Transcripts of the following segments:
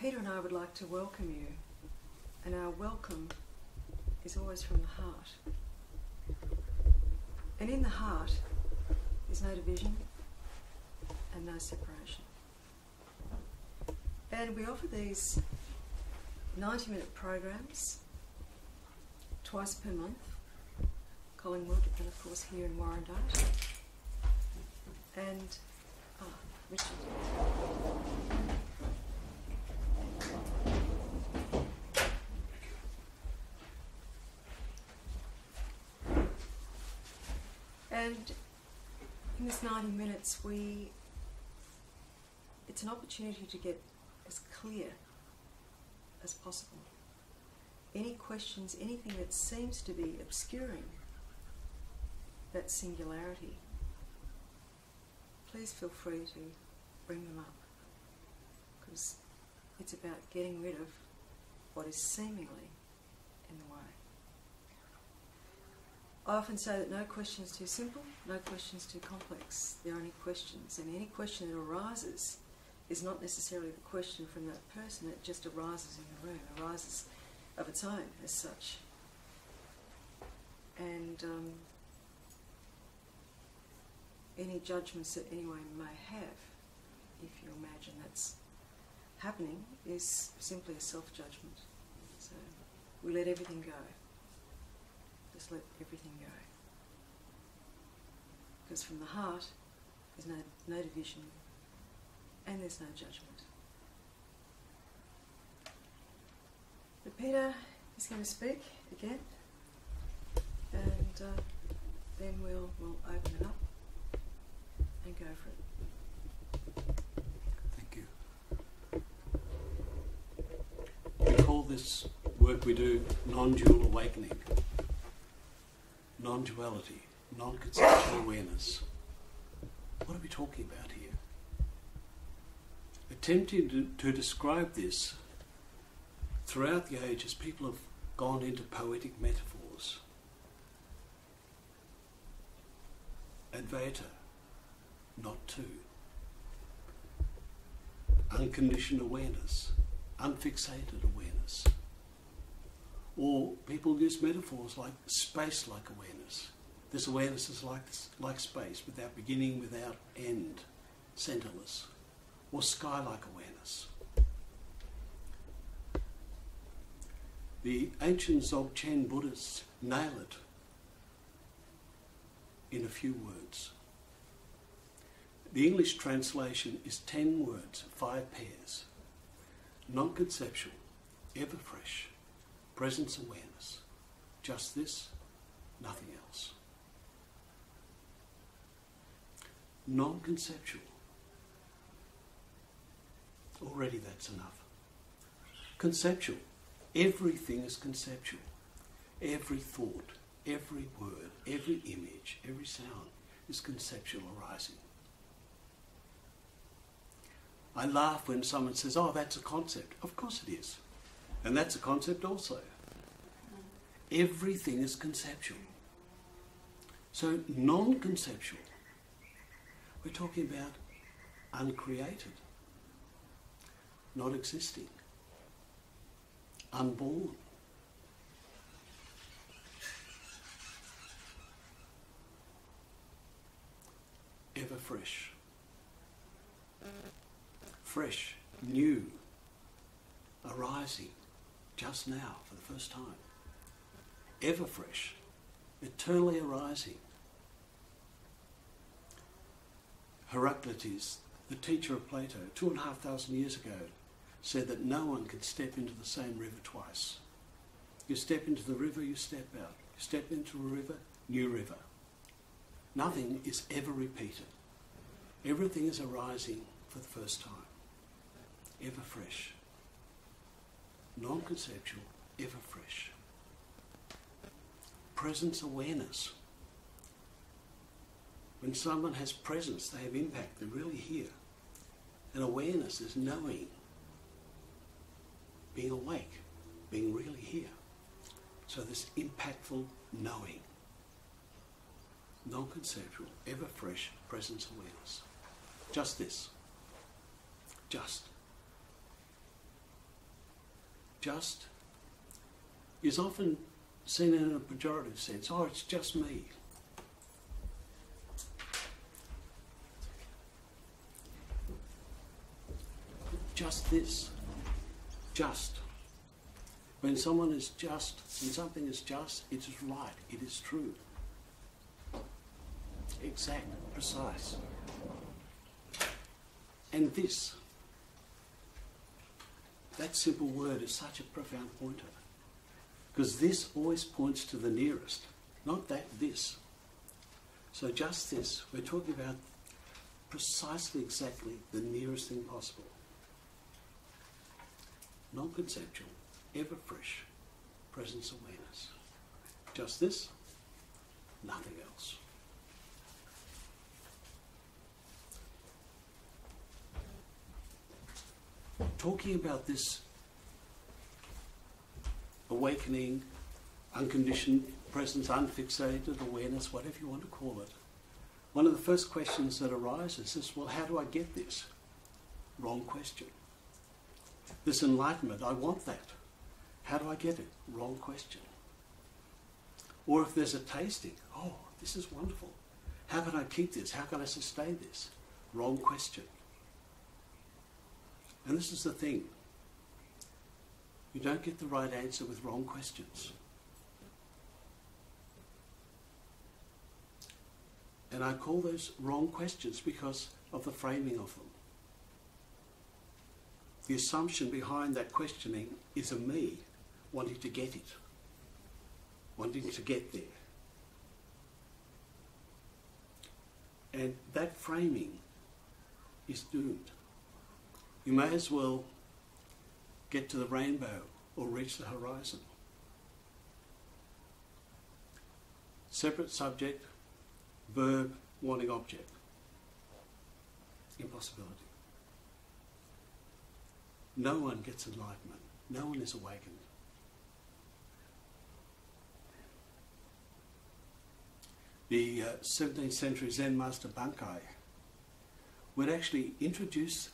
Peter and I would like to welcome you, and our welcome is always from the heart. And in the heart is no division and no separation. And we offer these 90-minute programs twice per month, Collingwood and of course here in Warrandyte. And Richard. And in this 90 minutes, it's an opportunity to get as clear as possible. Any questions, anything that seems to be obscuring that singularity, please feel free to bring them up, because it's about getting rid of what is seemingly in the way. I often say that no question is too simple, no question is too complex. There are only questions, and any question that arises is not necessarily the question from that person. It just arises in the room, arises of its own as such. And any judgments that anyone may have, if you imagine that's happening, is simply a self-judgment. So we let everything go. Just let everything go. Because from the heart, there's no division and there's no judgment. But Peter is going to speak again, and then we'll open it up and go for it. Thank you. We call this work we do non-dual awakening. Non-duality, non-conceptual awareness. What are we talking about here? Attempting to describe this, throughout the ages people have gone into poetic metaphors. Advaita, not to. Unconditioned awareness, unfixated awareness. Or people use metaphors like space-like awareness. This awareness is like space, without beginning, without end, centerless. Or sky-like awareness. The ancient Dzogchen Buddhists nail it in a few words. The English translation is 10 words, 5 pairs. Non-conceptual, ever fresh, presence awareness. Just this, nothing else. Non-conceptual. Already that's enough. Conceptual. Everything is conceptual. Every thought, every word, every image, every sound is conceptual arising. I laugh when someone says, oh, that's a concept. Of course it is. And that's a concept also. Everything is conceptual. So non-conceptual. We're talking about uncreated, not existing, unborn. Ever fresh. Fresh, new, arising, just now for the first time. Ever fresh, eternally arising. Heraclitus, the teacher of Plato, 2,500 years ago, said that no one can step into the same river twice. You step into the river, you step out. You step into a river, new river. Nothing is ever repeated. Everything is arising for the first time. Ever fresh. Non-conceptual, ever fresh. Presence awareness. When someone has presence, they have impact, they're really here. And awareness is knowing, being awake, being really here. So this impactful knowing. Non-conceptual, ever fresh presence awareness. Just this. Just. just is often seen in a pejorative sense. Oh, it's just me. Just this. Just. When someone is just, when something is just, it is right, it is true. Exact, precise. And this, that simple word is such a profound pointer. Because this always points to the nearest, not that this. So just this, we're talking about precisely exactly the nearest thing possible. Non-conceptual, ever fresh, presence awareness. Just this, nothing else. Talking about this awakening, unconditioned presence, unfixated awareness, whatever you want to call it, one of the first questions that arises is, well, how do I get this? Wrong question. This enlightenment, I want that. How do I get it? Wrong question. Or if there's a tasting, oh, this is wonderful. How can I keep this? How can I sustain this? Wrong question. And this is the thing. You don't get the right answer with wrong questions. And I call those wrong questions because of the framing of them. The assumption behind that questioning is a me wanting to get it, wanting to get there. And that framing is doomed. You may as well get to the rainbow or reach the horizon. Separate subject, verb, wanting object. Impossibility. No one gets enlightenment. No one is awakened. The 17th century Zen master Bankai would actually introduce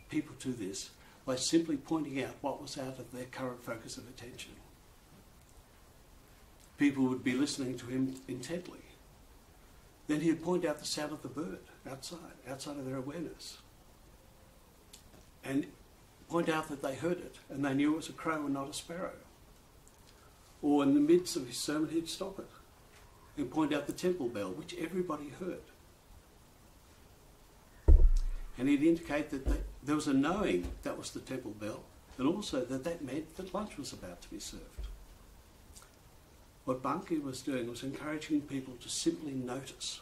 people to this by simply pointing out what was out of their current focus of attention. People would be listening to him intently. Then he would point out the sound of the bird outside of their awareness. And point out that they heard it, and they knew it was a crow and not a sparrow. Or in the midst of his sermon, he'd stop it and point out the temple bell, which everybody heard. And he'd indicate that there was a knowing that was the temple bell, and also that meant that lunch was about to be served. What Bankai was doing was encouraging people to simply notice.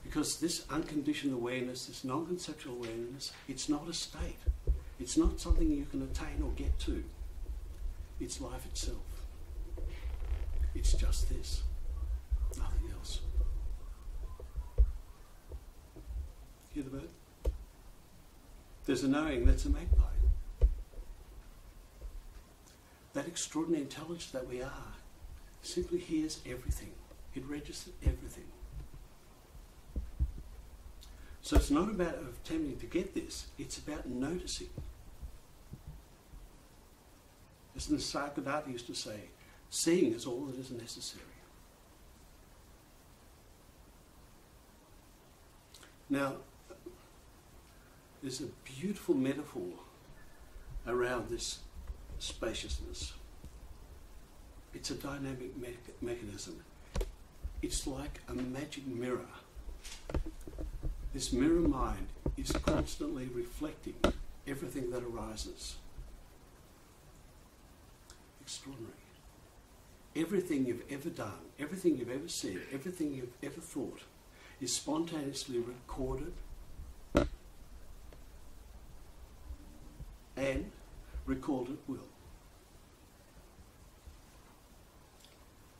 Because this unconditioned awareness, this non-conceptual awareness, it's not a state. It's not something you can attain or get to. It's life itself. It's just this. Nothing else. Hear the bird? There's a knowing that's a magpie. That extraordinary intelligence that we are simply hears everything. It registers everything. So it's not about attempting to get this, it's about noticing. As Nisargadatta used to say, seeing is all that is necessary. Now, there's a beautiful metaphor around this spaciousness. It's a dynamic mechanism. It's like a magic mirror. This mirror mind is constantly reflecting everything that arises. Extraordinary. Everything you've ever done, everything you've ever said, everything you've ever thought is spontaneously recorded and recalled at will.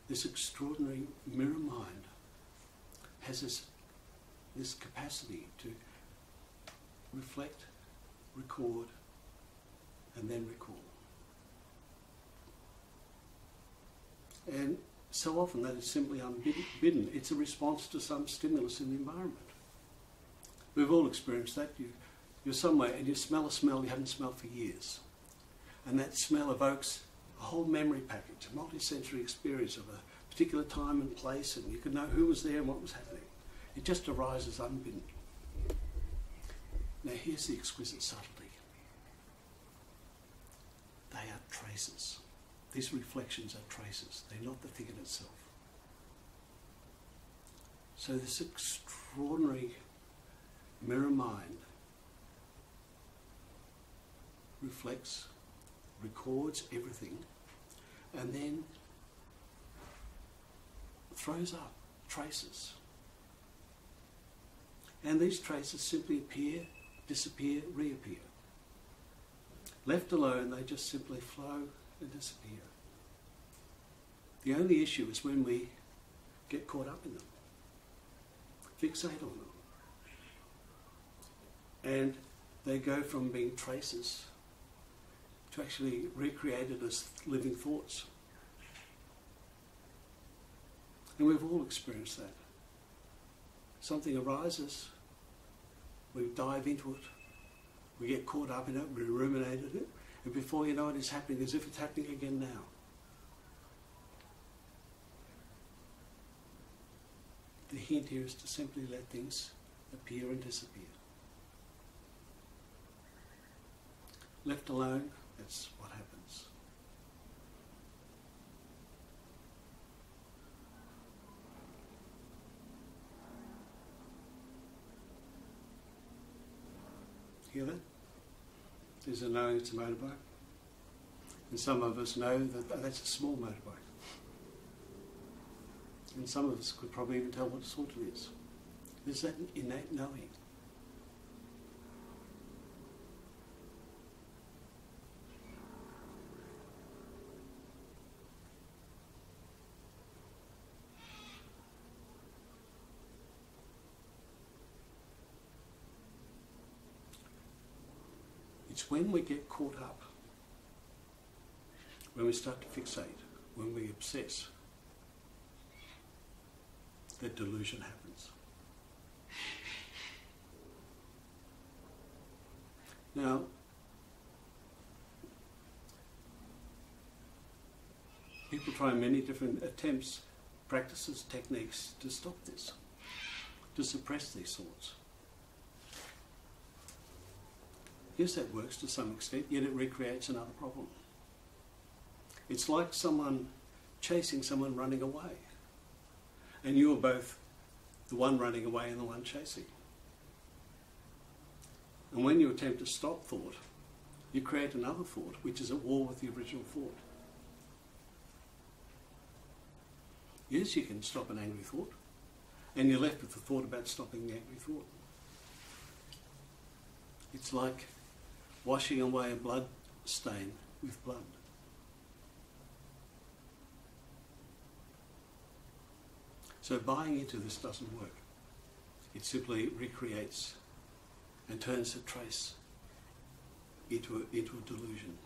This extraordinary mirror mind has this capacity to reflect, record, and then recall. And so often that is simply unbidden. It's a response to some stimulus in the environment. We've all experienced that. You're somewhere and you smell a smell you haven't smelled for years. And that smell evokes a whole memory package, a multi-sensory experience of a particular time and place, and you can know who was there and what was happening. It just arises unbidden. Now here's the exquisite subtlety. They are traces. These reflections are traces. They're not the thing in itself. So this extraordinary mirror mind reflects, records everything, and then throws up traces. And these traces simply appear, disappear, reappear. Left alone, they just simply flow and disappear. The only issue is when we get caught up in them, fixate on them. And they go from being traces to actually recreated as living thoughts. And we've all experienced that. Something arises, we dive into it, we get caught up in it, we ruminate it, and before you know it, it's happening as if it's happening again now. The hint here is to simply let things appear and disappear. Left alone, that's what happens. Hear that? There's a knowing it's a motorbike. And some of us know that that's a small motorbike. And some of us could probably even tell what sort it is. There's that innate knowing. It's when we get caught up, when we start to fixate, when we obsess, that delusion happens. Now, people try many different attempts, practices, techniques to stop this, to suppress these thoughts. Yes, that works to some extent, yet it recreates another problem. It's like someone chasing someone running away. And you are both the one running away and the one chasing. And when you attempt to stop thought, you create another thought which is at war with the original thought. Yes, you can stop an angry thought, and you're left with the thought about stopping the angry thought. It's like washing away a blood stain with blood. So buying into this doesn't work. It simply recreates and turns a trace into a delusion.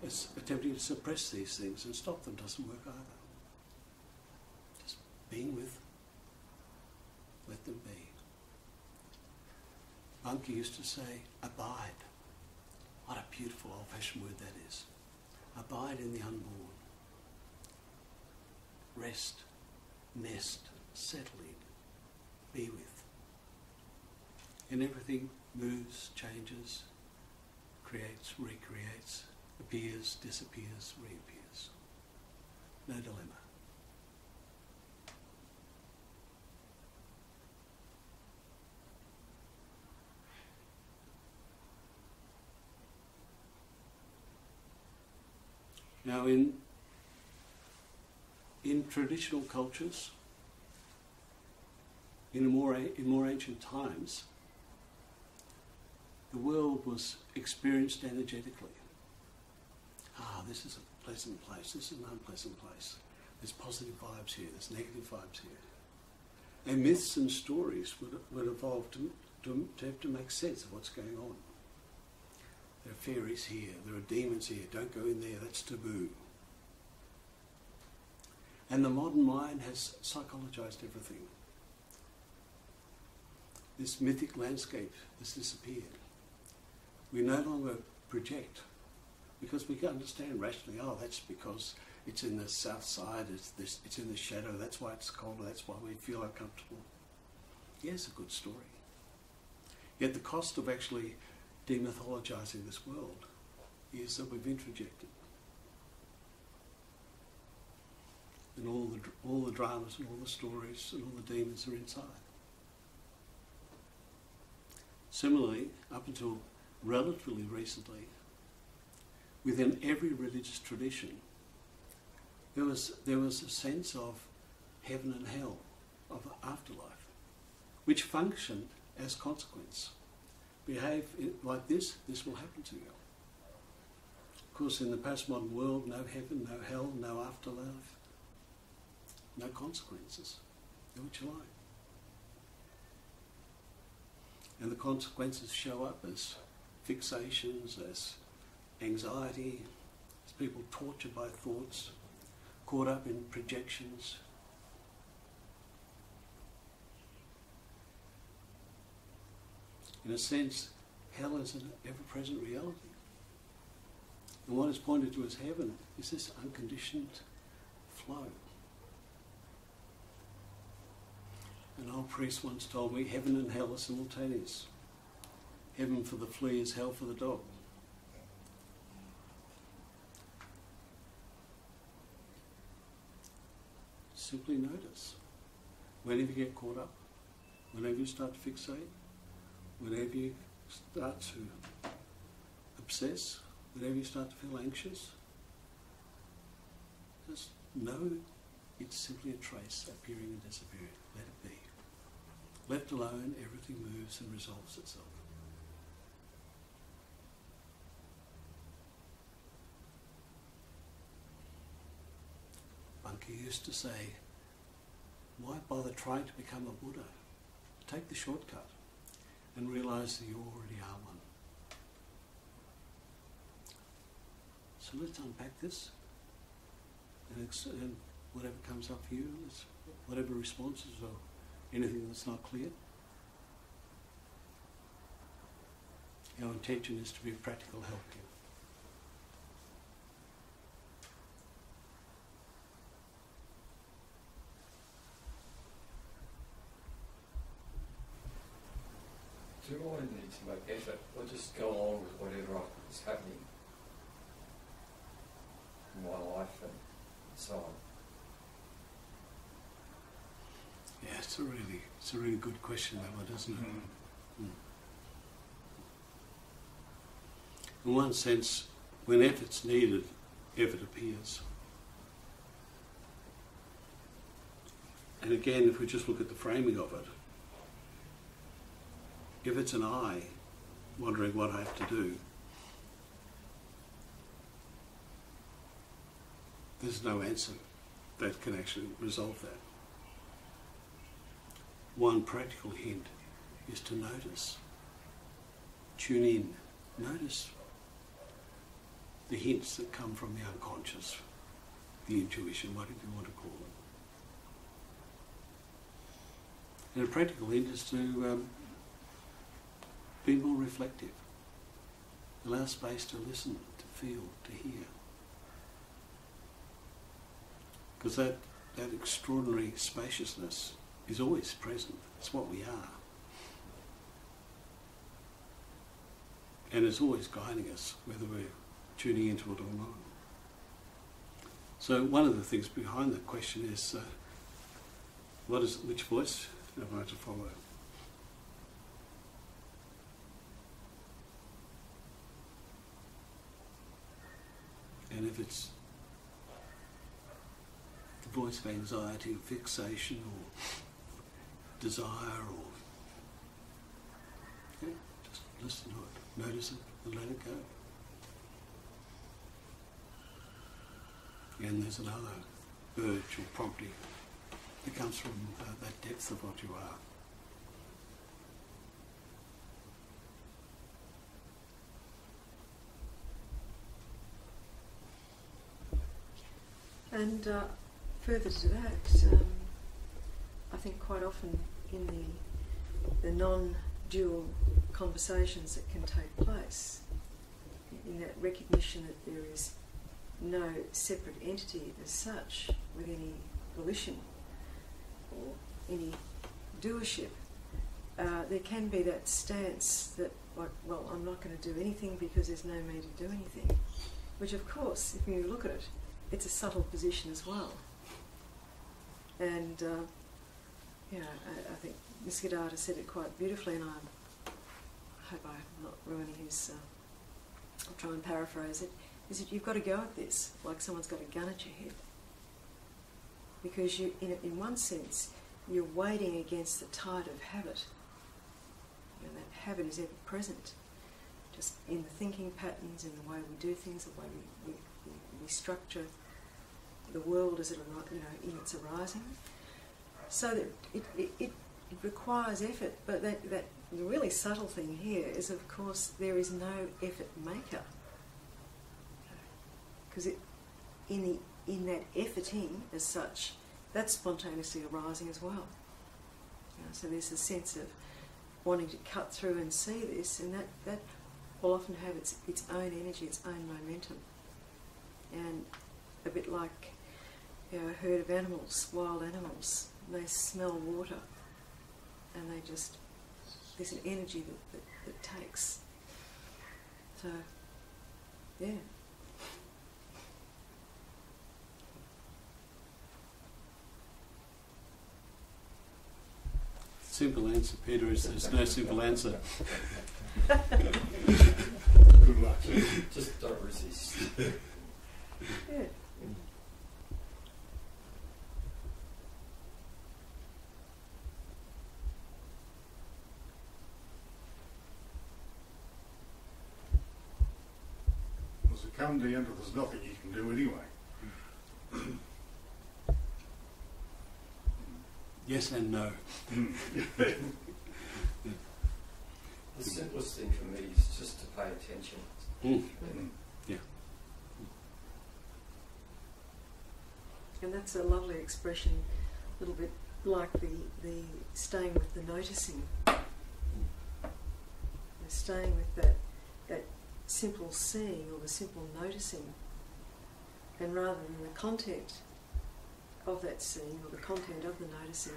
It's attempting to suppress these things and stop them doesn't work either. Just being with, let them be. Bunky used to say, abide. What a beautiful old-fashioned word that is. Abide in the unborn. Rest, nest, settle in, be with. And everything moves, changes, creates, recreates, appears, disappears, reappears. No dilemma. Now in traditional cultures, in more ancient times, the world was experienced energetically. This is a pleasant place, this is an unpleasant place. There's positive vibes here, there's negative vibes here. And myths and stories would evolve to have to make sense of what's going on. There are fairies here, there are demons here, don't go in there, that's taboo. And the modern mind has psychologized everything. this mythic landscape has disappeared. We no longer project, because we can understand rationally, oh, that's because it's in the south side, it's in the shadow, that's why it's colder, that's why we feel uncomfortable. Yes, a good story. Yet the cost of actually demythologizing this world is that we've introjected. And all the dramas and all the stories and all the demons are inside. Similarly, up until relatively recently, within every religious tradition, there was a sense of heaven and hell, of afterlife, which functioned as consequence. Behave like this will happen to you. Of course, in the postmodern world, no heaven, no hell, no afterlife, no consequences. Do what you like. And the consequences show up as fixations, as anxiety, as people tortured by thoughts, caught up in projections. In a sense, hell is an ever-present reality. And what is pointed to as heaven is this unconditioned flow. An old priest once told me, heaven and hell are simultaneous. Heaven for the flea is hell for the dog. Simply notice. Whenever you get caught up, whenever you start to fixate, whenever you start to obsess, whenever you start to feel anxious, just know it's simply a trace appearing and disappearing. Let it be. Left alone, everything moves and resolves itself. Bunker used to say, why bother trying to become a Buddha? Take the shortcut and realise that you already are one. So let's unpack this, and whatever comes up for you, whatever responses or anything that's not clear. Our intention is to be a practical help here. Do I need to make effort or just go along with whatever is happening in my life and so on? Yeah, it's a really good question, that one, isn't it? Mm. In one sense, when effort's needed, effort appears. And again, if we just look at the framing of it, if it's an I wondering what I have to do, there's no answer that can actually resolve that. One practical hint is to notice, tune in, notice the hints that come from the unconscious, the intuition, whatever you want to call it. And a practical hint is to be more reflective. Allow space to listen, to feel, to hear. Because that extraordinary spaciousness is always present. It's what we are. And it's always guiding us, whether we're tuning into it or not. So one of the things behind that question is, which voice am I to follow? And if it's the voice of anxiety or fixation or desire, or just listen to it, notice it, and let it go. And there's another urge or prompting that comes from that depth of what you are. And further to that, I think quite often in the the non-dual conversations that can take place, in that recognition that there is no separate entity as such with any volition or any doership, there can be that stance that, like, well, I'm not going to do anything because there's no me to do anything. Which, of course, if you look at it, it's a subtle position as well. And, you know, I think Siddhartha said it quite beautifully, and I hope I'm not ruining his... I'll try and paraphrase it, is that you've got to go at this like someone's got a gun at your head. Because you, in one sense, you're wading against the tide of habit. You know, that habit is ever present, just in the thinking patterns, in the way we do things, the way we structure the world as it, you know, in its arising. So that it requires effort, but that the really subtle thing here is, of course, there is no effort maker. Because in that efforting as such, that's spontaneously arising as well. You know, so there's a sense of wanting to cut through and see this, and that will often have its own energy, its own momentum. And a bit like, you know, a herd of animals, wild animals, they smell water, and they just, there's an energy that takes. So, yeah. Simple answer, Peter, is there's no simple answer. Good luck. Just don't resist. Yeah. Does it come down to there's nothing you can do anyway? Yes and no. The simplest thing for me is just to pay attention. Yeah. And that's a lovely expression, a little bit like the staying with the noticing. The staying with that simple seeing or the simple noticing, and rather than the content of that seeing or the content of the noticing,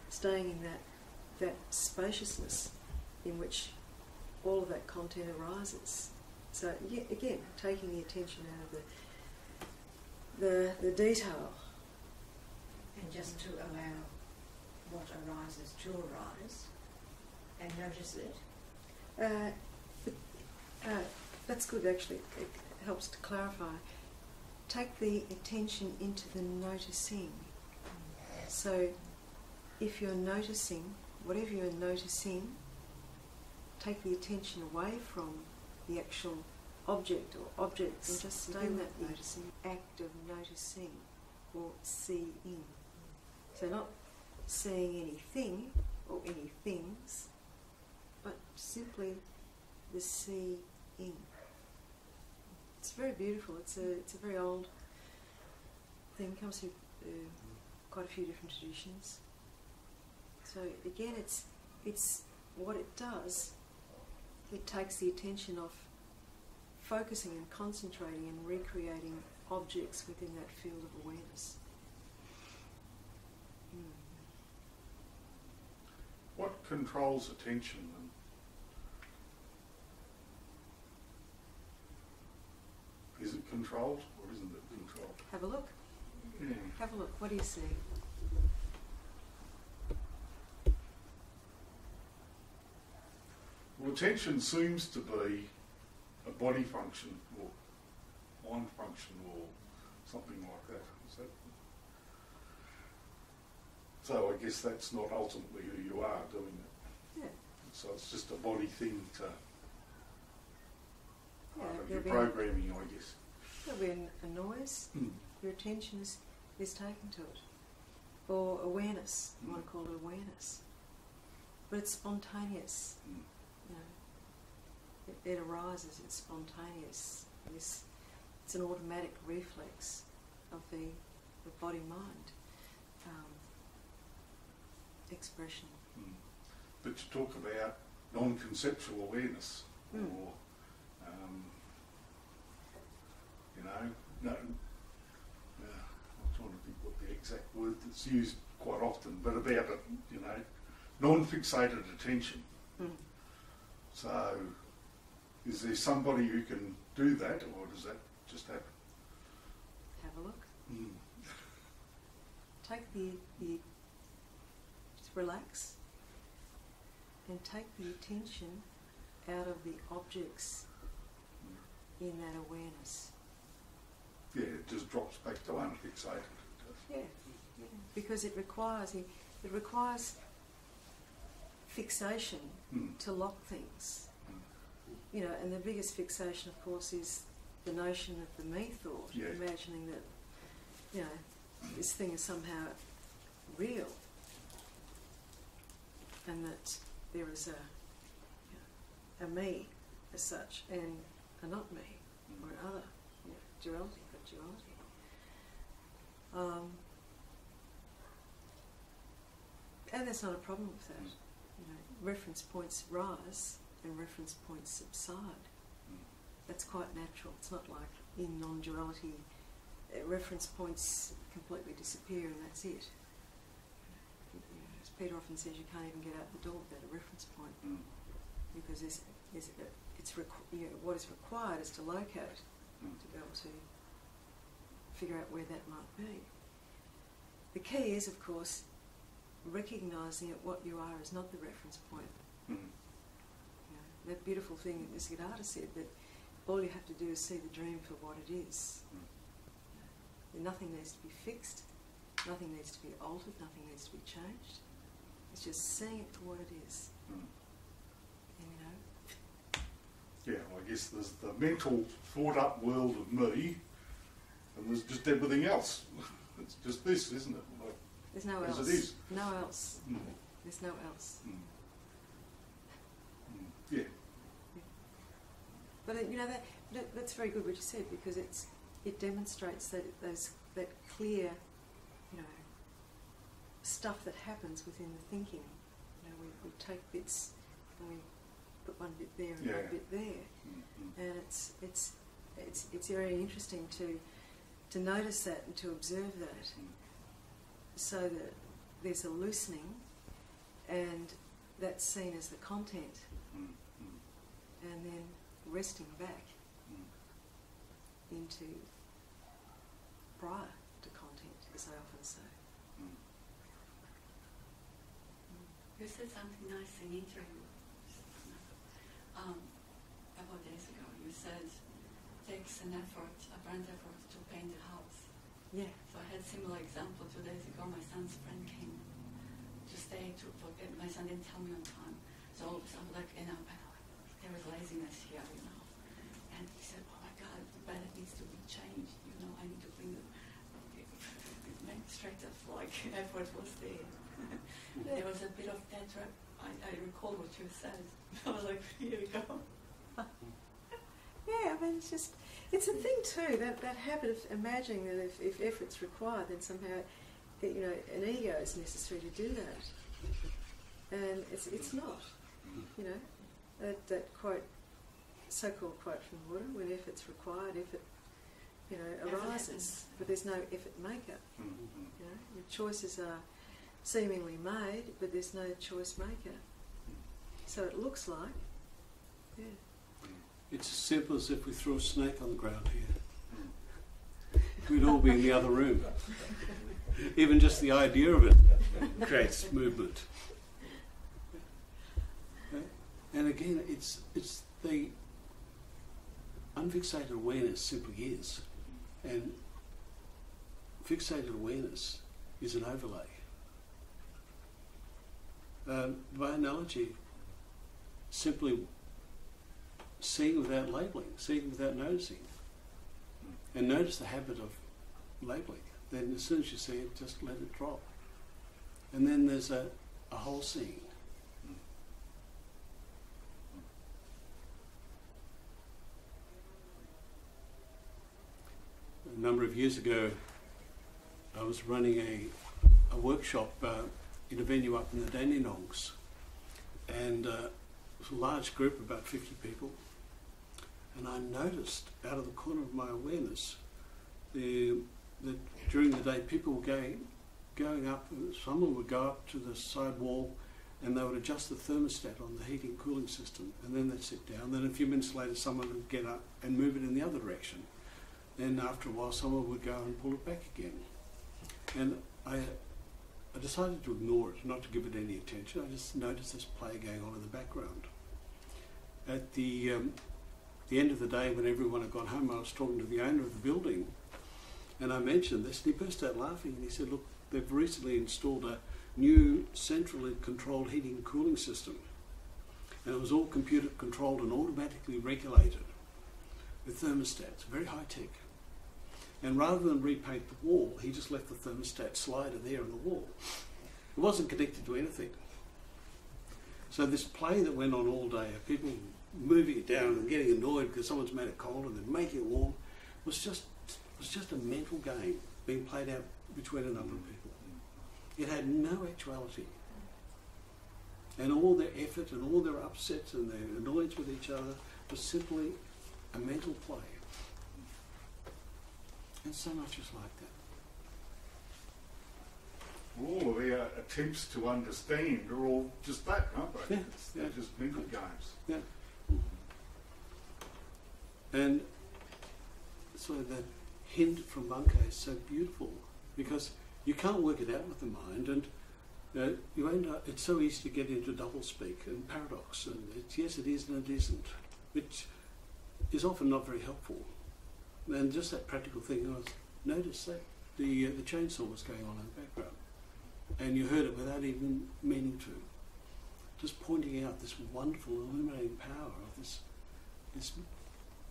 staying in that spaciousness in which all of that content arises. So yeah, again, taking the attention out of the detail. And just to allow what arises to arise and notice it. That's good, actually. It helps to clarify. Take the attention into the noticing. So if you're noticing, whatever you're noticing, take the attention away from the actual object or objects and just stay in that noticing, act of noticing or seeing. So not seeing anything or any things, but simply the seeing. It's very beautiful. It's a very old thing. Comes through quite a few different traditions. So again, it's what it does. It takes the attention off focusing and concentrating and recreating objects within that field of awareness. What controls attention then? Is it controlled or isn't it controlled? Have a look. Yeah. Have a look. What do you see? Well, attention seems to be a body function or mind function or something like that. Is that? So I guess that's not ultimately who you are doing it. Yeah. So it's just a body thing to Yeah, your there'll be programming, I guess. There'll be a noise. Your attention is taken to it. Or awareness. You want to call it awareness. But it's spontaneous. You know, it arises. It's spontaneous. It's an automatic reflex of the body-mind expression. but you talk about non-conceptual awareness, Mm. or no, I'm trying to think what the exact word that's used quite often, but about it, non-fixated attention. Mm. So, is there somebody who can do that, or does that just happen? Have a look. Mm. Take the just relax and take the attention out of the objects in that awareness. Yeah, it just drops back to unfixated. Yeah, yeah. Because it requires fixation Mm. to lock things. And the biggest fixation, of course, is the notion of the me thought, Yeah. imagining that, this thing is somehow real, and that there is a me as such, and a not me, or an other, duality, but duality. And there's not a problem with that. Reference points rise and reference points subside. That's quite natural. It's not like in non-duality, reference points completely disappear and that's it. As Peter often says, you can't even get out the door without a reference point, because what is required is to locate, to be able to figure out where that might be. The key is, of course, recognising that what you are is not the reference point. That beautiful thing that Nisargadatta said, that all you have to do is see the dream for what it is. Nothing needs to be fixed, nothing needs to be altered, nothing needs to be changed. It's just seeing it for what it is. And Yeah, I guess there's the mental thought-up world of me, and there's just everything else. It's just this, isn't it? Like, there's no as else. it is. No else. Mm. There's no else. Yeah. But that's very good what you said, because it demonstrates that that clear, stuff that happens within the thinking. We take bits and we put one bit there and one bit there, and it's very interesting to notice that and to observe that, so that there's a loosening, and that's seen as the content, and then resting back into prior to content, as I often say. You said something nice in interview about days ago. You said it takes an effort, a brand effort, to paint a house. Yeah. So I had a similar example 2 days ago. My son's friend came to stay to forget. My son didn't tell me on time. So all of a sudden, there was laziness here, And he said, oh my God, the bed needs to be changed. I need to clean it. Make straight up, effort was there. There was a bit of that. I recall what you said. I was like, here we go. Yeah, it's a thing too, that habit of imagining that if effort's required, then somehow, an ego is necessary to do that. And it's not, that quote, so-called quote from Buddha, when effort's required, effort, arises, but there's no effort maker. The choices are seemingly made, but there's no choice maker. So it looks like, It's as simple as if we threw a snake on the ground here. We'd all be in the other room. Even just the idea of it creates movement. Okay? And again, it's the unfixated awareness simply is. And fixated awareness is an overlay. By analogy, simply seeing without labelling, seeing without noticing. And notice the habit of labelling. Then as soon as you see it, just let it drop. And then there's a whole seeing. A number of years ago, I was running a workshop in a venue up in the Dandenongs, and it was a large group, about 50 people, and I noticed out of the corner of my awareness that during the day people were going up, someone would go up to the side wall and they would adjust the thermostat on the heating cooling system, and then they'd sit down. Then a few minutes later someone would get up and move it in the other direction. Then after a while someone would go and pull it back again. And I decided to ignore it, not to give it any attention. I just noticed this play going on in the background. At the end of the day, when everyone had gone home, I was talking to the owner of the building, and I mentioned this, and he burst out laughing, and he said, look, they've recently installed a new centrally controlled heating and cooling system, and it was all computer controlled and automatically regulated with thermostats, very high tech. And rather than repaint the wall, he just left the thermostat slider there on the wall. It wasn't connected to anything. So this play that went on all day of people moving it down and getting annoyed because someone's made it cold and then making it warm was just a mental game being played out between a number of people. It had no actuality. And all their effort and all their upsets and their annoyance with each other was simply a mental play. And so much is like that. All of our attempts to understand are all just that, aren't they? Yeah, They're just mental games. Yeah. And so the hint from Bunke is so beautiful, because you can't work it out with the mind, and you end up, it's so easy to get into doublespeak and paradox, and it's yes it is and it isn't, which is often not very helpful. And just that practical thing, I noticed that the chainsaw was going on in the background, and you heard it without even meaning to, just pointing out this wonderful illuminating power of this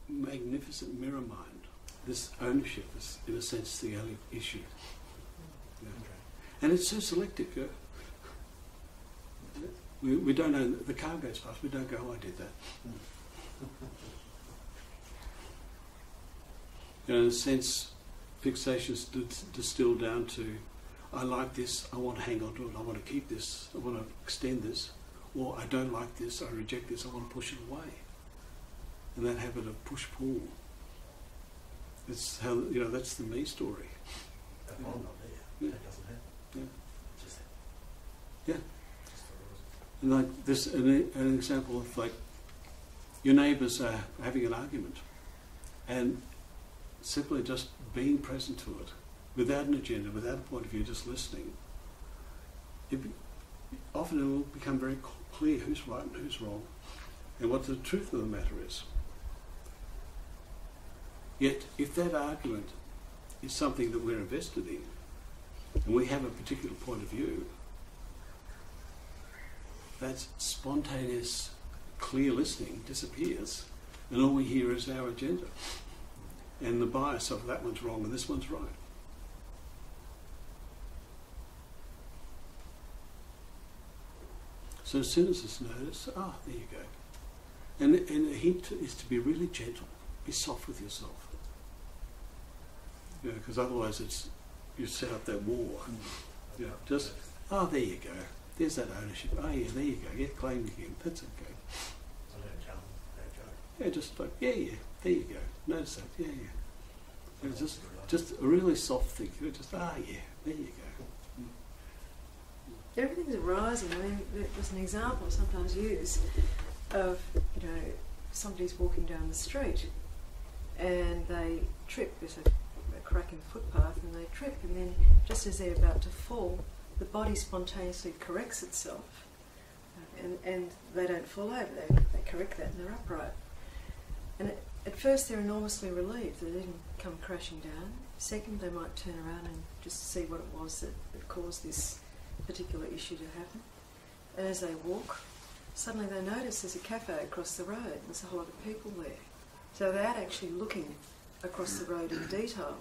magnificent mirror mind. This ownership is, in a sense, the only issue. Yeah. And it's so selective. We don't know, the car goes past, we don't go, oh, I did that. In a sense, fixation is distilled down to, I like this, I want to hang on to it, I want to keep this, I want to extend this, or I don't like this, I reject this, I want to push it away. And that habit of push-pull, it's how, that's the me story. That I'm not there. Yeah. That doesn't happen. Yeah. Just Yeah. just the rules. And like this, an example of like, your neighbours are having an argument, and simply just being present to it, without an agenda, without a point of view, just listening, often it will become very clear who's right and who's wrong, and what the truth of the matter is. Yet, if that argument is something that we're invested in, and we have a particular point of view, that spontaneous, clear listening disappears, and all we hear is our agenda, and the bias of that one's wrong and this one's right. So as soon as it's noticed, there you go. And a hint is to be really gentle, be soft with yourself. Because otherwise you set up that war. Just, there you go. There's that ownership. Oh yeah, there you go. Get claimed again. That's okay. Yeah, just like, there you go. Notice that. Yeah. Just a really soft thing. Just, yeah, there you go. Everything's arising. I mean, there's an example I sometimes use of, somebody's walking down the street and they trip. There's a crack in the footpath and they trip, and then just as they're about to fall, the body spontaneously corrects itself, and they don't fall over. They correct that and they're upright. And at first they're enormously relieved they didn't come crashing down. Second, they might turn around and just see what it was that caused this particular issue to happen. And as they walk, suddenly they notice there's a cafe across the road. There's a whole lot of people there. So without actually looking across the road in detail,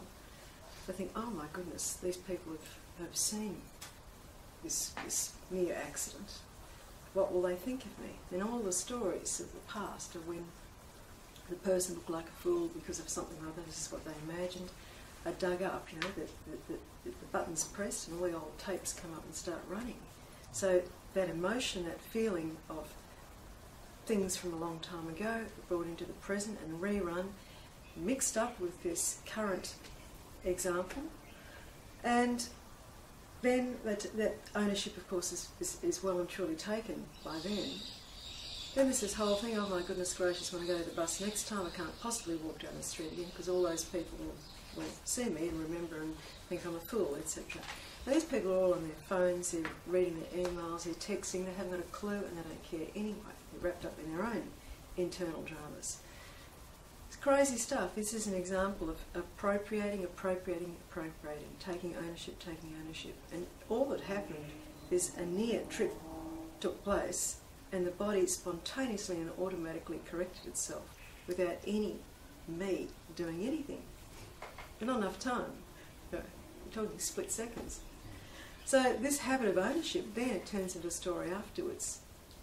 they think, oh my goodness, these people have seen this near accident. What will they think of me? And all the stories of the past of when the person looked like a fool because of something or other, this is what they imagined, are dug up, the button's pressed and all the old tapes come up and start running. So that emotion, that feeling of things from a long time ago brought into the present and rerun, mixed up with this current example, and then that ownership, of course, is well and truly taken by them. Then there's this whole thing, oh my goodness gracious, when I go to the bus next time I can't possibly walk down the street again because all those people will see me and remember and think I'm a fool, etc. Now, these people are all on their phones, they're reading their emails, they're texting, they haven't got a clue and they don't care anyway. They're wrapped up in their own internal dramas. It's crazy stuff. This is an example of appropriating, taking ownership. And all that happened is a near trip took place and the body spontaneously and automatically corrected itself without any me doing anything. Not enough time. No, we're talking split seconds. So this habit of ownership then it turns into a story afterwards.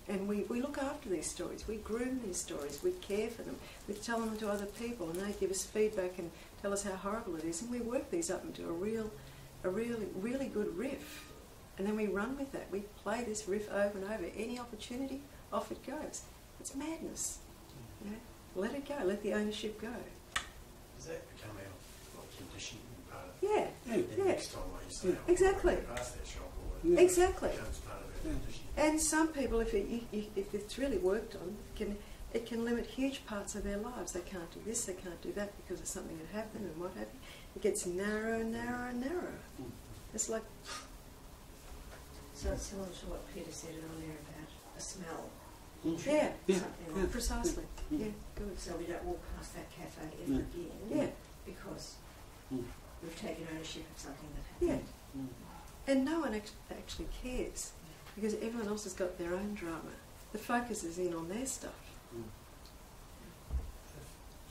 And we look after these stories, we groom these stories, we care for them, we tell them to other people and they give us feedback and tell us how horrible it is, and we work these up into a really good riff. And then we run with that. We play this riff over and over. Any opportunity, off it goes. It's madness. You know? Let it go. Let the ownership go. Does that become our conditioning part of Yeah. the next time when you say, Exactly. past that shock, Yeah. Exactly. it becomes part of our conditioning. And some people, if it's really worked on, it can limit huge parts of their lives. They can't do this, they can't do that because of something that happened and what have you. It gets narrower and narrower and narrower. It's like... So it's similar to what Peter said earlier about a smell. Yeah, Something like precisely. Yeah, good. So we don't walk past that cafe ever again. Yeah. Because we've taken ownership of something that Yeah. happened. And no one actually cares because everyone else has got their own drama. The focus is in on their stuff.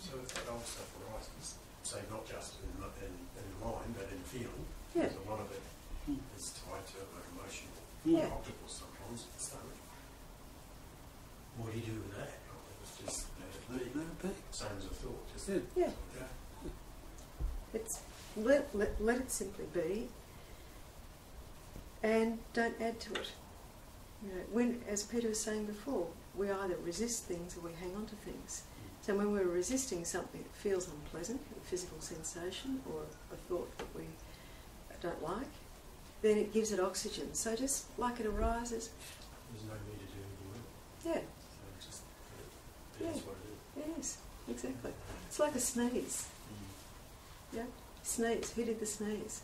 So if that old stuff arises, say not just in mind but in feeling, Yeah. because a lot of it is tied to an emotional Yeah. octopus sometimes, the stomach. What do you do with that? It's just let it be. Same as a thought. Just Yeah. It's let it simply be, and don't add to it. You know, when, as Peter was saying before, we either resist things or we hang on to things. So when we're resisting something that feels unpleasant, a physical sensation or a thought that we don't like, then it gives it oxygen. So just like it arises, There's no need to do anything with it. yeah, So just it is what it is. yes, exactly. It's like a sneeze. Yeah, sneeze. Who did the sneeze?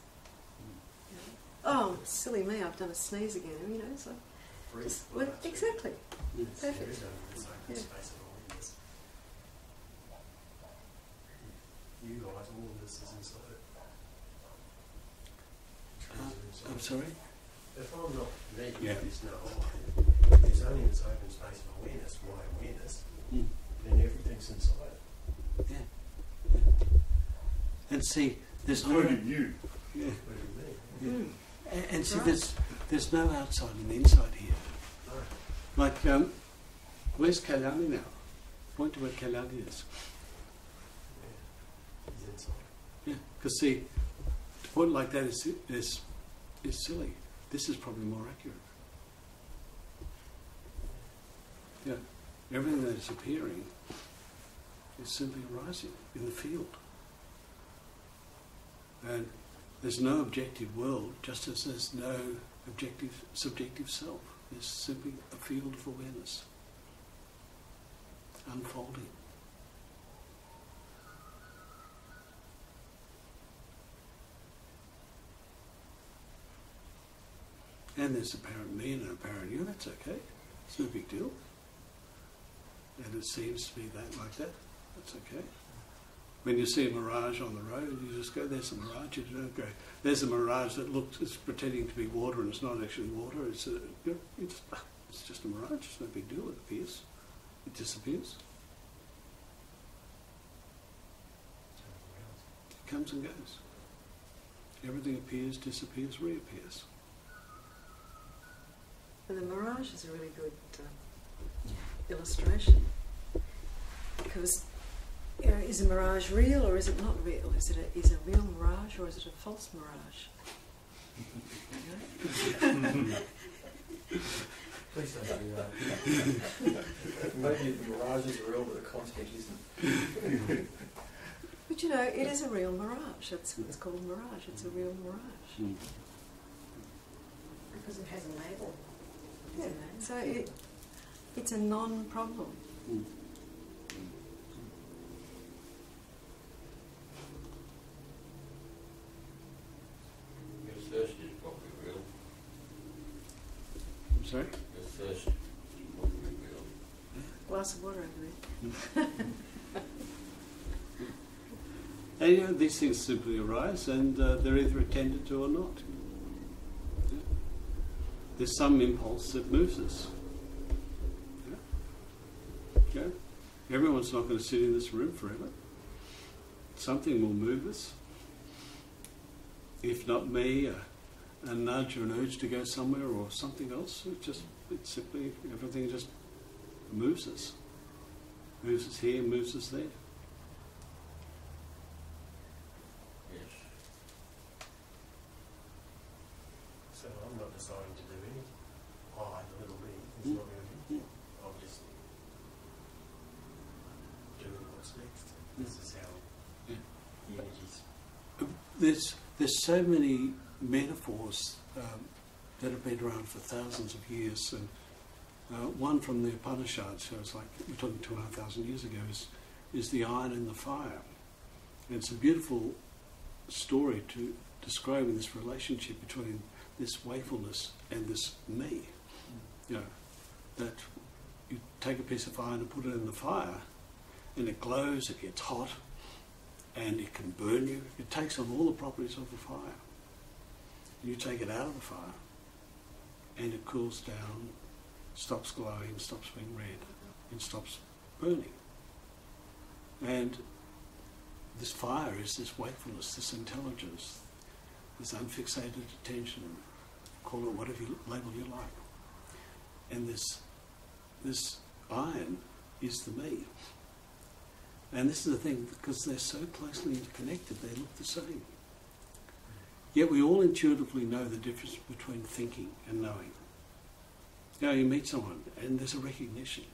Oh, silly me! I've done a sneeze again. You know, it's like Free. just, Well, well, that's it. exactly. It's Perfect. there is only the same Yeah. space of awareness. You guys, all of this is inside it. I'm sorry? If I'm not me, Yeah. there's no I. There's only this open space of awareness, my awareness, then everything's inside it. Yeah. And see, there's no... Including you. Yeah. Including me. And see, Right. there's no outside and inside here. No. Like, where's Kalyani now? Point to where Kalyani is. Yeah. He's inside. Yeah, because see, to point like that is silly. This is probably more accurate. Yeah, everything that is appearing is simply arising in the field. And there's no objective world, just as there's no objective subjective self. There's simply a field of awareness unfolding. And there's apparent me and an apparent you, that's okay. It's no big deal. And it seems to be that like that, that's okay. When you see a mirage on the road, you just go, there's a mirage, you don't go, there's a mirage that looks, it's pretending to be water and it's not actually water, it's just a mirage, it's no big deal, it appears, it disappears. It comes and goes. Everything appears, disappears, reappears. And the mirage is a really good illustration because, you know, is a mirage real or is it not real? Is a real mirage or is it a false mirage? You know? Please don't do that. Maybe the mirage is real, but the content isn't. But you know, it is a real mirage. That's what's called a mirage. It's a real mirage. Because it has a label. Yeah. So it's a non-problem. Your thirst is probably real. I'm sorry? Your thirst is probably real. Glass of water over there. And you know, these things simply arise, and they're either attended to or not. Yeah. There's some impulse that moves us. Yeah. Okay. Everyone's not going to sit in this room forever. Something will move us. If not me, a nudge or an urge to go somewhere or something else. It's simply, everything just moves us. Moves us here, moves us there. Yes. So I'm not deciding to do anything. I, the little me, is not going to do. I'm just doing what's next. This is how the energies. There's so many metaphors that have been around for thousands of years, and one from the Upanishads, so it's like we're talking 2,500 years ago, is the iron and the fire. And it's a beautiful story to describing this relationship between this wakefulness and this me. You know, that you take a piece of iron and put it in the fire, and it glows, it gets hot, and it can burn you. It takes on all the properties of the fire. You take it out of the fire, and it cools down, stops glowing, stops being red, and stops burning. And this fire is this wakefulness, this intelligence, this unfixated attention, call it whatever label you like. And this iron is the me. And this is the thing, because they're so closely interconnected, they look the same. Yet we all intuitively know the difference between thinking and knowing. You know, you meet someone and there's a recognition.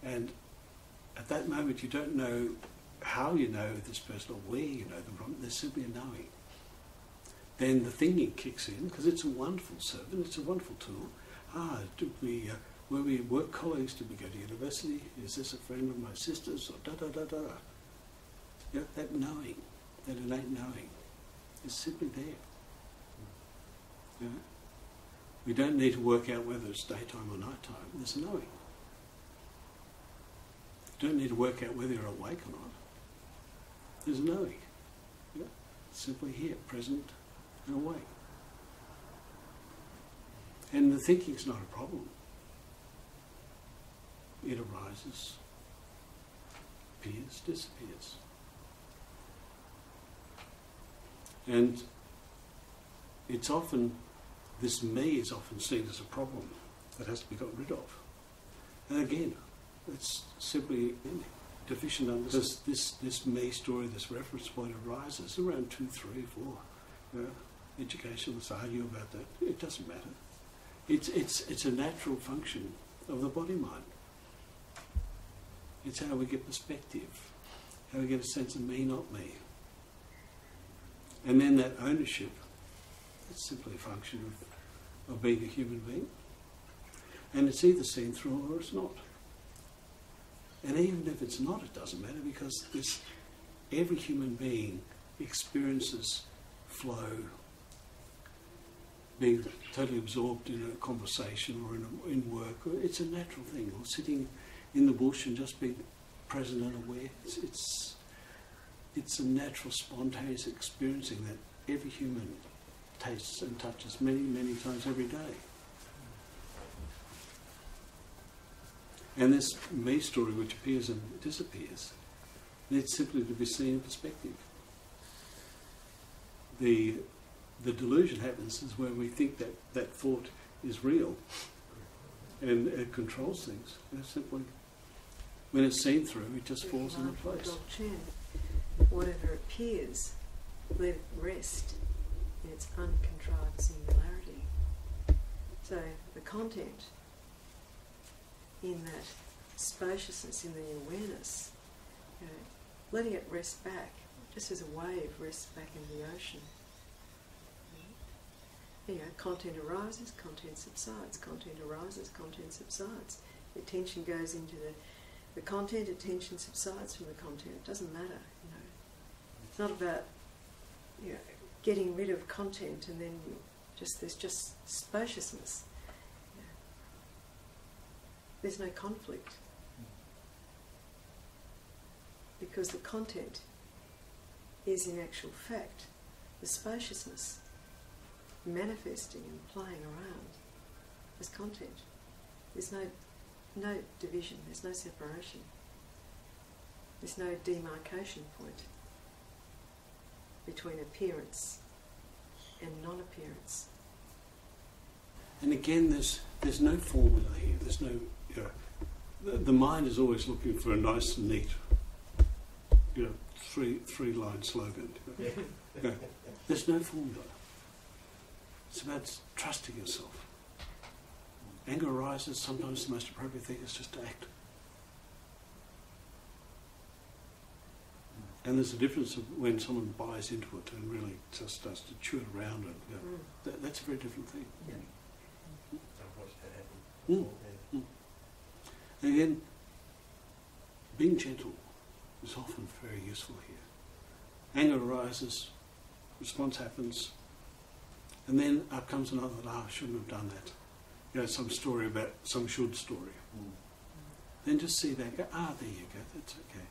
And at that moment you don't know how you know this person or where you know them from, there's simply a knowing. Then the thinking kicks in, because it's a wonderful servant, it's a wonderful tool. Were we work colleagues? Did we go to university? Is this a friend of my sister's? Or da-da-da-da. You know, that knowing, that innate knowing, is simply there. You know? We don't need to work out whether it's daytime or nighttime. There's a knowing. You don't need to work out whether you're awake or not. There's a knowing. Yeah? It's simply here, present and awake. And the thinking's not a problem. It arises, appears, disappears. And it's often, this me is often seen as a problem that has to be got rid of. And again, it's simply deficient understanding. This me story, this reference point arises around 2, 3, 4. Educationalists argue about that. It doesn't matter. It's a natural function of the body-mind. It's how we get perspective, how we get a sense of me, not me. And then that ownership, it's simply a function of being a human being. And it's either seen through or it's not. And even if it's not, it doesn't matter, because every human being experiences flow, being totally absorbed in a conversation or in work. It's a natural thing. Or sitting in the bush and just being present and aware. It's a natural, spontaneous experiencing that every human tastes and touches many, many times every day. And this me story, which appears and disappears, needs simply to be seen in perspective. The delusion happens is when we think that thought is real and it controls things. And simply, when it's seen through, it just falls into place. Whatever appears, let it rest in its uncontrived singularity. So the content in that spaciousness, in the awareness, you know, letting it rest back, just as a wave rests back in the ocean. You know, content arises, content subsides, content arises, content subsides. The attention goes into the content, attention subsides from the content. It doesn't matter, you know. It's not about, you know, getting rid of content and then there's just spaciousness. You know. There's no conflict. Because the content is in actual fact the spaciousness manifesting and playing around as content. There's no division, there's no separation, there's no demarcation point between appearance and non-appearance. And again, there's no formula here. There's no, you know, the mind is always looking for a nice and neat, you know, three-line slogan. You know. There's no formula. It's about trusting yourself. Anger arises, sometimes the most appropriate thing is just to act. And there's a difference of when someone buys into it and really just starts to chew it around and you know, that's a very different thing. Yeah. I've watched that happen. And again, being gentle is often very useful here. Anger arises, response happens, and then up comes another, I shouldn't have done that. You know, some story about, some should story. Then just see that, go, there you go, that's okay.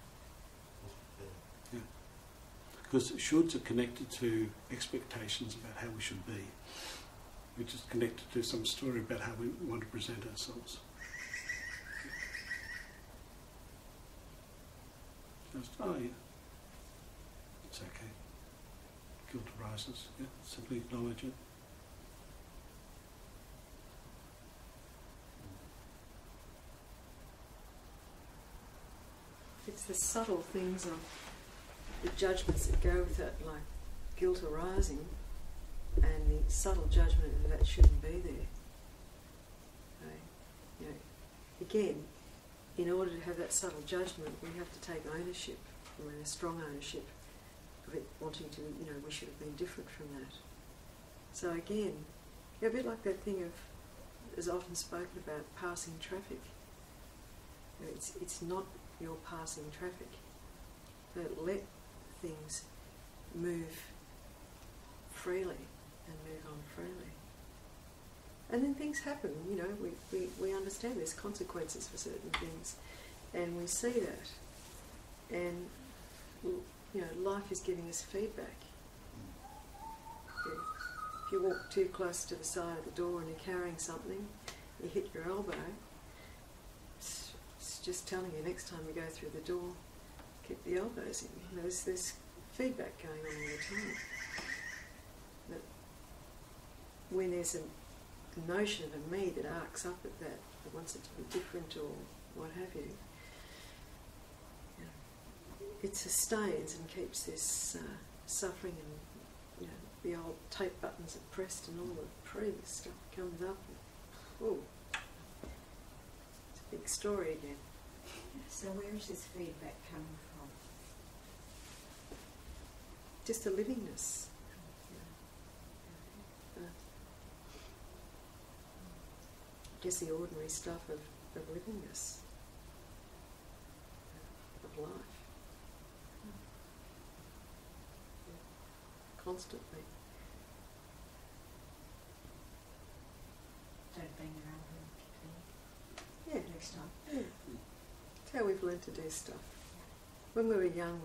Yeah. Because shoulds are connected to expectations about how we should be, which is connected to some story about how we want to present ourselves. Just, yeah, it's okay. Guilt arises, yeah, simply acknowledge it. It's the subtle things of the judgments that go with it, like guilt arising and the subtle judgment that shouldn't be there. Okay? You know, again, in order to have that subtle judgment, we have to take ownership, a strong ownership of it wanting to, you know, we should have been different from that. So again, a bit like that thing of, is often spoken about, passing traffic. You know, it's not your passing traffic, but let things move freely and move on freely. And then things happen, you know, we understand there's consequences for certain things, and we see that. And, you know, life is giving us feedback. If you walk too close to the side of the door and you're carrying something, you hit your elbow, it's just telling you next time you go through the door, keep the elbows in. You know, there's feedback going on all the time. But when there's a notion of a me that arcs up at that wants it to be different or what have you, it sustains and keeps this suffering, and you know, the old tape buttons are pressed and all the previous stuff comes up. And, ooh, it's a big story again. So where is this feedback coming from? Just a livingness. Just the ordinary stuff of livingness, of life. Constantly. Don't bang your elbow, Yeah. next time. Yeah. It's how we've learned to do stuff. When we were young,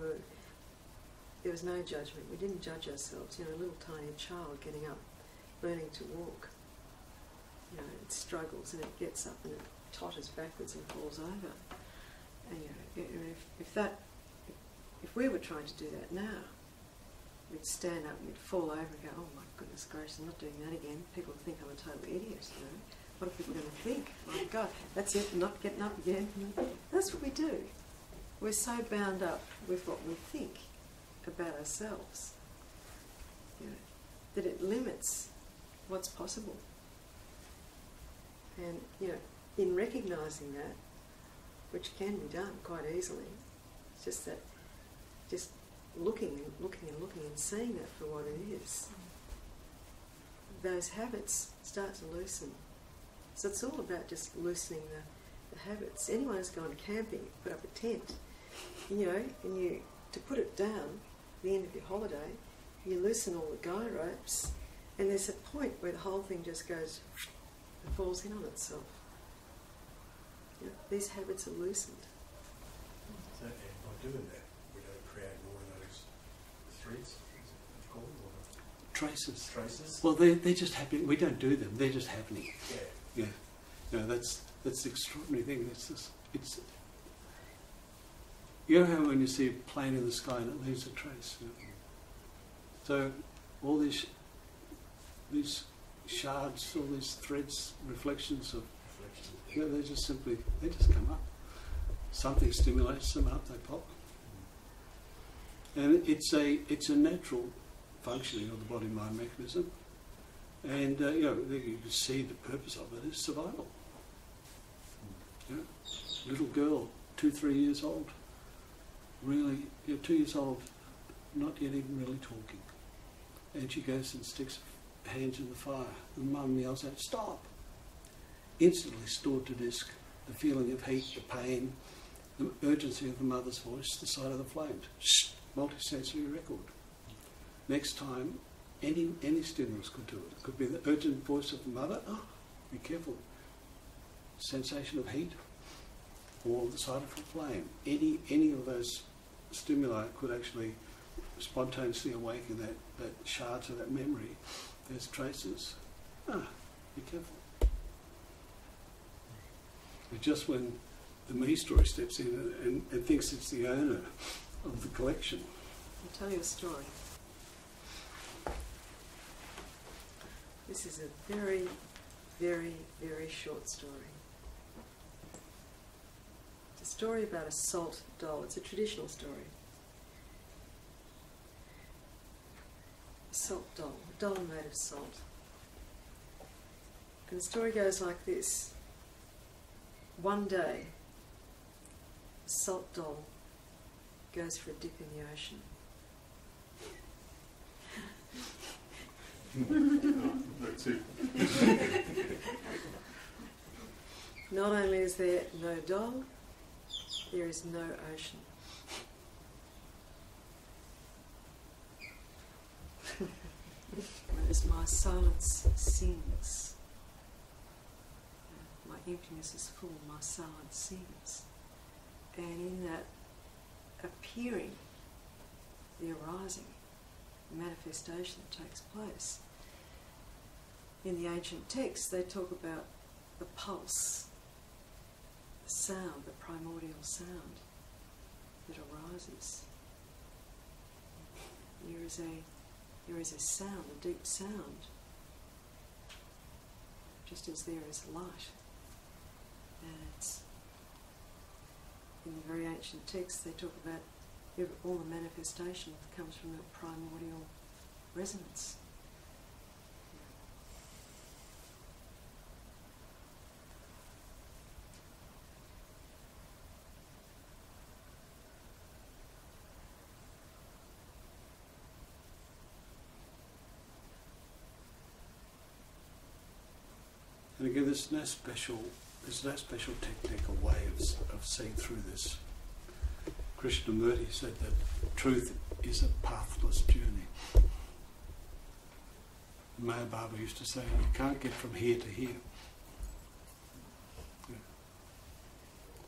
there was no judgment. We didn't judge ourselves. You know, a little tiny child getting up, learning to walk. You know, it struggles and it gets up and it totters backwards and falls over. And you know, if we were trying to do that now, we'd stand up and we'd fall over and go, oh my goodness gracious, I'm not doing that again. People think I'm a total idiot, you know. What are people going to think? Oh my God, that's it, I'm not getting up again. That's what we do. We're so bound up with what we think about ourselves, you know, that it limits what's possible. And, in recognising that, which can be done quite easily, it's just that, just looking and looking and looking and seeing that for what it is, those habits start to loosen. So it's all about just loosening the habits. Anyone who's gone camping, put up a tent, and you, to put it down at the end of your holiday, you loosen all the guy ropes, and there's a point where the whole thing just goes and falls in on itself. These habits are loosened. So, and by doing that, we don't create more of those threads, called, or traces. Well, they're just happening. We don't do them. They're just happening. Yeah. That's the extraordinary thing. It's. You know how when you see a plane in the sky and it leaves a trace. So all these shards, all these threads, reflections of. They just come up. Something stimulates them up, they pop. And it's a natural functioning of the body-mind mechanism. And you can see the purpose of it is survival. Little girl, 2-3 years old, really, 2 years old, not yet even really talking. And she goes and sticks her hands in the fire. And mum yells out, "Stop!" Instantly stored to disk the feeling of heat, the pain, the urgency of the mother's voice, the sight of the flames. Multisensory record. Next time, any stimulus could do it. It could be the urgent voice of the mother. Oh, be careful. Sensation of heat, or the sight of a flame. Any of those stimuli could actually spontaneously awaken that shards of that memory, those traces. Be careful. But just when the me story steps in and thinks it's the owner of the collection. I'll tell you a story. This is a very, very, very short story. It's a story about a salt doll. It's a traditional story. A salt doll, a doll made of salt. And the story goes like this. One day, the salt doll goes for a dip in the ocean. That's it. Not only is there no doll, there is no ocean. As my silence sings, my emptiness is full, my silence sings. And in that appearing, the arising, the manifestation that takes place, in the ancient texts they talk about the pulse, the sound, the primordial sound that arises. There is a sound, a deep sound, just as there is light. And it's, in the very ancient texts they talk about all the manifestation that comes from that primordial resonance. And again, there's no special technique or way of seeing through this. Krishnamurti said that truth is a pathless journey. Maya Baba used to say, you can't get from here to here. Yeah.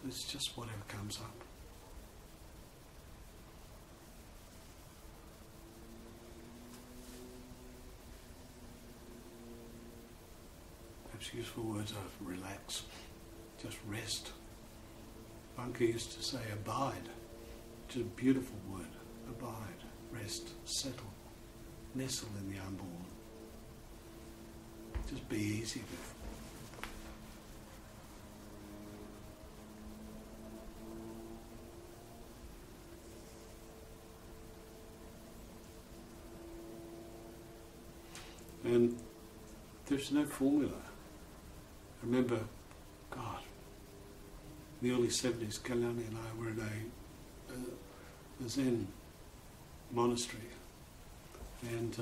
It's just whatever comes up. Perhaps useful words are relax, just rest. Bunker used to say abide, which is a beautiful word. Abide, rest, settle, nestle in the unborn. Just be easy with it. And there's no formula. I remember, God, in the early 70s, Kalyani and I were in a Zen monastery, and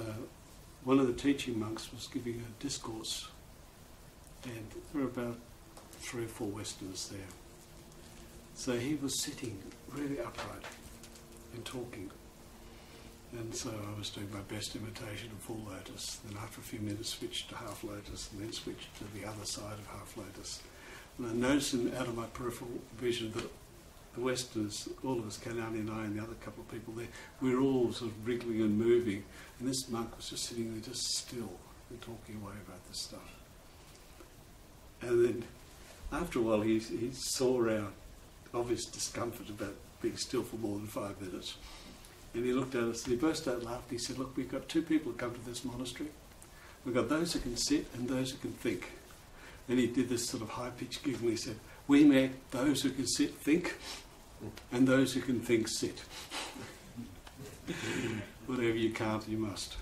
one of the teaching monks was giving a discourse, and there were about 3 or 4 Westerners there. So he was sitting really upright and talking. And so I was doing my best imitation of full lotus. Then after a few minutes switched to half lotus, and then switched to the other side of half lotus. And I noticed out of my peripheral vision that the Westerners, all of us, Kalyani and I and the other couple of people there, we were all sort of wriggling and moving. And this monk was just sitting there just still and talking away about this stuff. And then after a while he saw our obvious discomfort about being still for more than 5 minutes. And he looked at us and he burst out laughing. He said, look, we've got 2 people who come to this monastery. We've got those who can sit and those who can think. And he did this sort of high-pitched giggle. He said, we met those who can sit, think, and those who can think, sit. Whatever you can't, you must.